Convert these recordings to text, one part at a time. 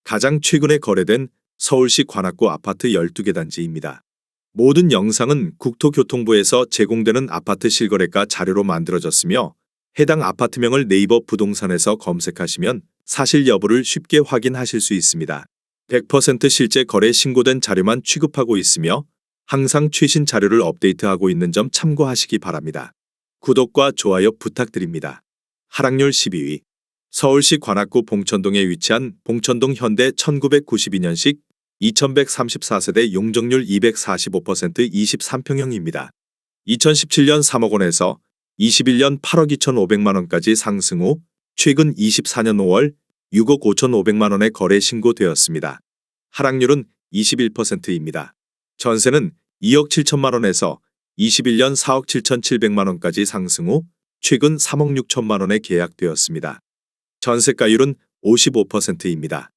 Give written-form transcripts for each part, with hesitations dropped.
가장 최근에 거래된 서울시 관악구 아파트 12개 단지입니다. 모든 영상은 국토교통부에서 제공되는 아파트 실거래가 자료로 만들어졌으며 해당 아파트명을 네이버 부동산에서 검색하시면 사실 여부를 쉽게 확인하실 수 있습니다. 100% 실제 거래 신고된 자료만 취급하고 있으며 항상 최신 자료를 업데이트하고 있는 점 참고하시기 바랍니다. 구독과 좋아요 부탁드립니다. 하락률 12위. 서울시 관악구 봉천동에 위치한 봉천동 현대 1992년식 2134세대 용적률 245% 23평형입니다. 2017년 3억 원에서 21년 8억 2,500만 원까지 상승 후 최근 24년 5월 6억 5,500만 원에 거래 신고되었습니다. 하락률은 21%입니다. 전세는 2억 7천만 원에서 21년 4억 7,700만 원까지 상승 후 최근 3억 6천만 원에 계약되었습니다. 전세가율은 55%입니다.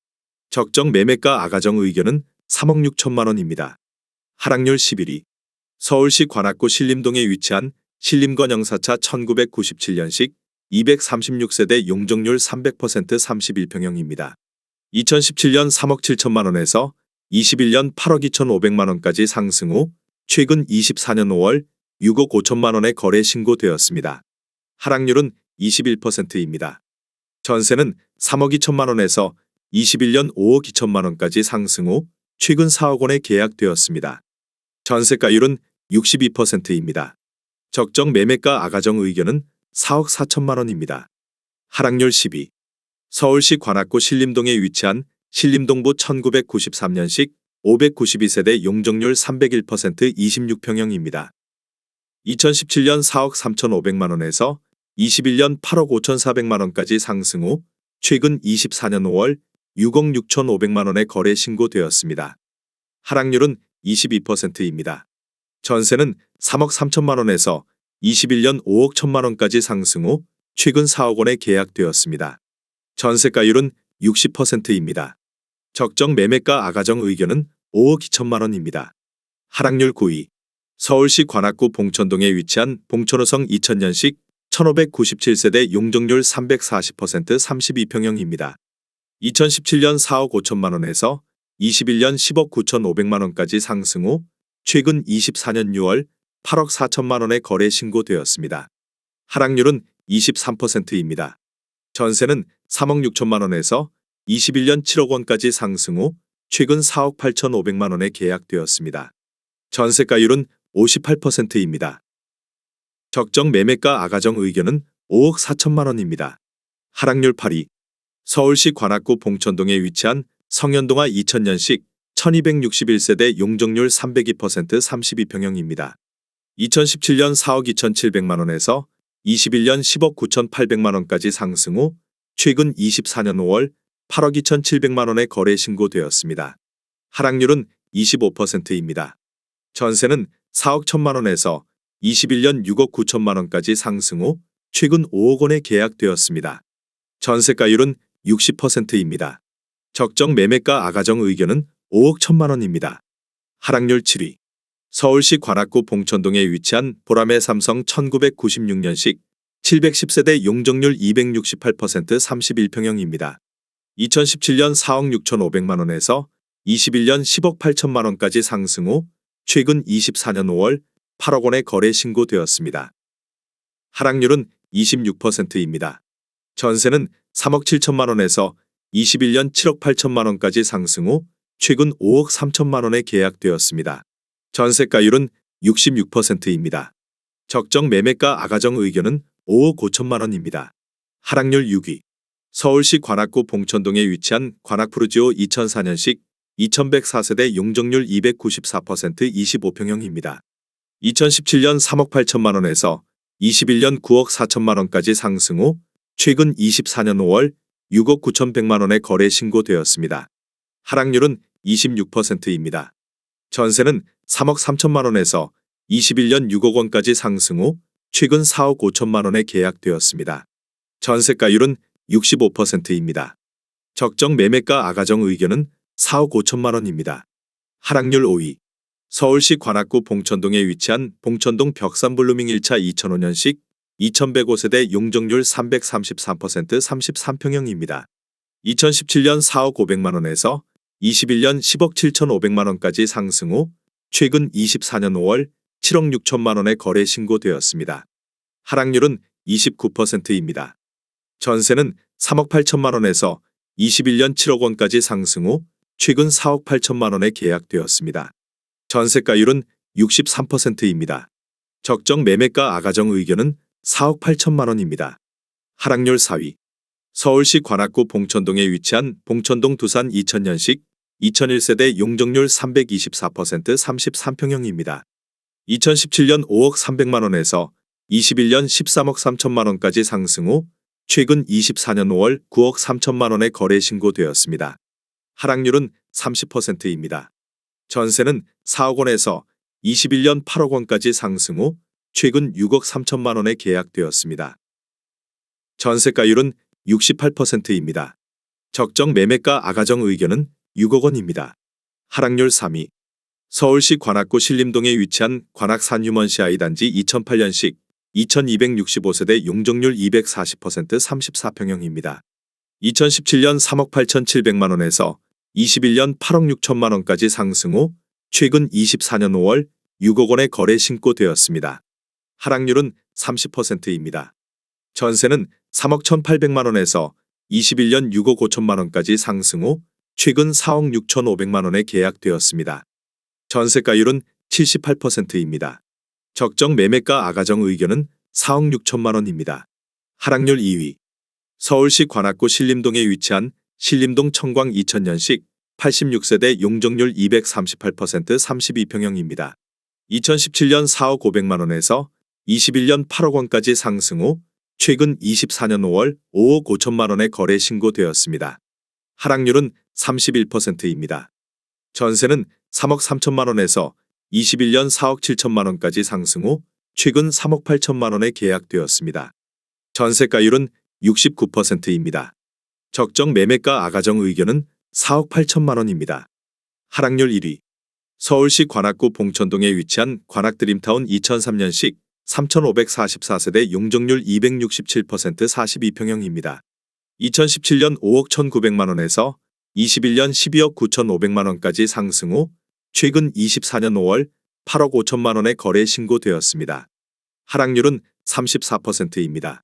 적정 매매가 아가정 의견은 3억 6천만 원입니다. 하락률 11위. 서울시 관악구 신림동에 위치한 신림건 영사차 1997년식 236세대 용적률 300% 31평형입니다. 2017년 3억 7천만 원에서 21년 8억 2,500만 원까지 상승 후 최근 24년 5월 6억 5천만 원에 거래 신고되었습니다. 하락률은 21%입니다. 전세는 3억 2천만 원에서 21년 5억 2천만 원까지 상승 후 최근 4억 원에 계약되었습니다. 전세가율은 62%입니다. 적정 매매가 아가정 의견은 4억 4천만 원입니다. 하락률 10위. 서울시 관악구 신림동에 위치한 신림동부 1993년식 592세대 용적률 301% 26평형입니다. 2017년 4억 3,500만 원에서 21년 8억 5,400만 원까지 상승 후 최근 24년 5월 6억 6,500만 원에 거래 신고되었습니다. 하락률은 22%입니다. 전세는 3억 3천만 원에서 21년 5억 1천만 원까지 상승 후 최근 4억 원에 계약되었습니다. 전세가율은 60%입니다. 적정 매매가 아가정 의견은 5억 2천만 원입니다. 하락률 9위. 서울시 관악구 봉천동에 위치한 봉천호성 2000년식 1597세대 용적률 340% 32평형입니다. 2017년 4억 5천만 원에서 21년 10억 9,500만 원까지 상승 후 최근 24년 6월 8억 4천만 원에 거래 신고되었습니다. 하락률은 23%입니다. 전세는 3억 6천만 원에서 21년 7억 원까지 상승 후 최근 4억 8,500만 원에 계약되었습니다. 전세가율은 58%입니다. 적정 매매가 아가정 의견은 5억 4천만 원입니다. 하락률 8위. 서울시 관악구 봉천동에 위치한 성현동화 2000년식 1261세대 용적률 302% 32평형입니다. 2017년 4억 2,700만 원에서 21년 10억 9,800만 원까지 상승 후 최근 24년 5월 8억 2,700만 원에 거래 신고되었습니다. 하락률은 25%입니다. 전세는 4억 1천만 원에서 21년 6억 9천만 원까지 상승 후 최근 5억 원에 계약되었습니다. 전세가율은 60%입니다. 적정 매매가 아가정 의견은 5억 1천만 원입니다. 하락률 7위. 서울시 관악구 봉천동에 위치한 보라매 삼성 1996년식 710세대 용적률 268% 31평형입니다. 2017년 4억 6,500만 원에서 21년 10억 8천만 원까지 상승 후 최근 24년 5월 8억 원에 거래 신고되었습니다. 하락률은 26%입니다. 전세는 3억 7천만 원에서 21년 7억 8천만 원까지 상승 후 최근 5억 3천만 원에 계약되었습니다. 전세가율은 66%입니다. 적정 매매가 아가정 의견은 5억 5천만 원입니다. 하락률 6위. 서울시 관악구 봉천동에 위치한 관악푸르지오 2004년식 2104세대 용적률 294% 25평형입니다. 2017년 3억 8천만 원에서 21년 9억 4천만 원까지 상승 후 최근 24년 5월 6억 9,100만 원에 거래 신고되었습니다. 하락률은 26%입니다. 전세는 3억 3천만 원에서 21년 6억 원까지 상승 후 최근 4억 5천만 원에 계약되었습니다. 전세가율은 65%입니다. 적정 매매가 아가정 의견은 4억 5천만 원입니다. 하락률 5위. 서울시 관악구 봉천동에 위치한 봉천동 벽산블루밍 1차 2005년식 2105세대 용적률 333% 33평형입니다. 2017년 4억 500만 원에서 21년 10억 7,500만 원까지 상승 후 최근 24년 5월 7억 6천만 원의 거래 신고되었습니다. 하락률은 29%입니다. 전세는 3억 8천만 원에서 21년 7억 원까지 상승 후 최근 4억 8천만 원에 계약되었습니다. 전세가율은 63%입니다. 적정 매매가 아가정 의견은 4억 8천만 원입니다. 하락률 4위. 서울시 관악구 봉천동에 위치한 봉천동 두산 2000년식 2001세대 용적률 324% 33평형입니다. 2017년 5억 300만 원에서 21년 13억 3천만 원까지 상승 후 최근 24년 5월 9억 3천만 원에 거래 신고되었습니다. 하락률은 30%입니다. 전세는 4억 원에서 21년 8억 원까지 상승 후 최근 6억 3천만 원에 계약되었습니다. 전세가율은 68%입니다. 적정 매매가 아가정 의견은 6억 원입니다. 하락률 3위. 서울시 관악구 신림동에 위치한 관악산유먼시 아이단지 2008년식 2265세대 용적률 240% 34평형입니다. 2017년 3억 8,700만 원에서 21년 8억 6천만 원까지 상승 후 최근 24년 5월 6억 원의 거래 신고되었습니다. 하락률은 30%입니다. 전세는 3억 1,800만 원에서 21년 6억 5천만 원까지 상승 후 최근 4억 6,500만 원에 계약되었습니다. 전세가율은 78%입니다. 적정 매매가 아가정 의견은 4억 6천만 원입니다. 하락률 2위. 서울시 관악구 신림동에 위치한 신림동 청광 2000년식 86세대 용적률 238% 32평형입니다. 2017년 4억 500만 원에서 21년 8억 원까지 상승 후 최근 24년 5월 5억 5천만 원에 거래 신고되었습니다. 하락률은 31%입니다. 전세는 3억 3천만 원에서 21년 4억 7천만 원까지 상승 후 최근 3억 8천만 원에 계약되었습니다. 전세가율은 69%입니다. 적정 매매가 아가정 의견은 4억 8천만 원입니다. 하락률 1위. 서울시 관악구 봉천동에 위치한 관악드림타운 2003년식 3544세대 용적률 267% 42평형입니다. 2017년 5억 1,900만 원에서 21년 12억 9,500만 원까지 상승 후 최근 24년 5월 8억 5천만 원에 거래 신고되었습니다. 하락률은 34%입니다.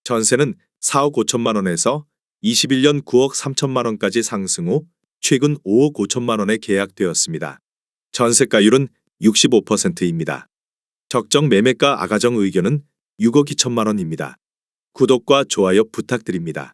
전세는 4억 5천만 원에서 21년 9억 3천만 원까지 상승 후 최근 5억 5천만 원에 계약되었습니다. 전세가율은 65%입니다. 적정 매매가 아가정 의견은 6억 2천만 원입니다. 구독과 좋아요 부탁드립니다.